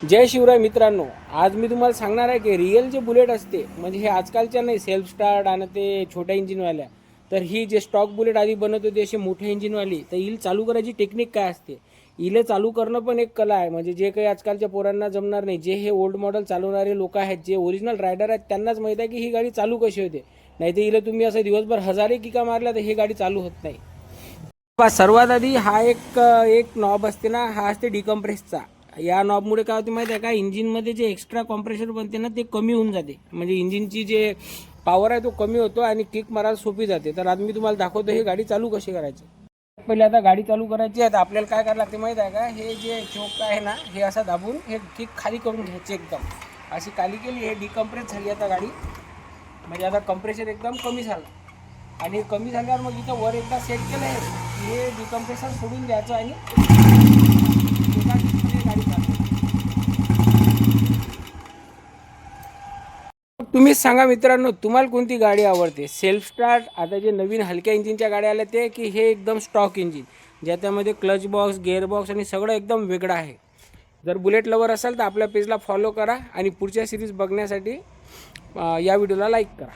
जय शिवराय मित्रांनो, आज मी तुम्हाला सांगणार आहे की रिअल जे बुलेट असते म्हणजे हे आजकालच्या नाही सेल्फ स्टार्ट आणि ते छोट्या इंजिनवाल्या, तर ही जे स्टॉक बुलेट आधी बनत होती अशी मोठ्या इंजिनवाली, तर हिल चालू करायची टेक्निक काय असते. हिला चालू करणं पण एक कला आहे. म्हणजे जे काही आजकालच्या पोरांना जमणार नाही, जे हे ओल्ड मॉडेल चालवणारे लोक आहेत, जे ओरिजिनल रायडर आहेत, त्यांनाच माहीत आहे की ही गाडी चालू कशी होते. नाही तर हिला तुम्ही असं दिवसभर हजारे किका मारल्या तर ही गाडी चालू होत नाही. सर्वात आधी हा एक नॉब असते ना, हा असते डिकम्प्रेसचा. या नॉबमुळे काय होते माहिती आहे का, इंजिनमध्ये जे एक्स्ट्रा कॉम्प्रेशर बनते ना ते कमी होऊन जाते. म्हणजे इंजिनची जे पॉवर आहे तो कमी होतो आणि किक मारायला सोपी जाते. तर आज मी तुम्हाला दाखवतो ही गाडी चालू कशी करायची. पहिले आता गाडी चालू करायची आहे तर आपल्याला काय करायला लागते माहिती आहे का, हे जे चोक आहे ना हे असं दाबून हे किक खाली करून घ्यायची. एकदम अशी खाली केली, हे डिकम्प्रेस झाली आता गाडी. म्हणजे आता कम्प्रेशर एकदम कमी झालं आणि कमी झाल्यावर मग इथं वर एकदा सेट केलं आहे, हे डिकम्प्रेसर सोडून द्यायचं आणि गाडी चालू. तुम्हीच सांगा मित्रांनो, तुम्हाला कोणती गाडी आवडते, सेल्फ स्टार्ट, आता जे नवीन हलक्या इंजिनच्या गाड्या आल्या ते, की हे एकदम स्टॉक इंजिन ज्याच्यामध्ये क्लच बॉक्स, गिअरबॉक्स आणि सगळं एकदम वेगळं आहे. जर बुलेट लवर असाल तर आपल्या पेजला फॉलो करा आणि पुढच्या सिरीज बघण्यासाठी या व्हिडिओला लाईक करा.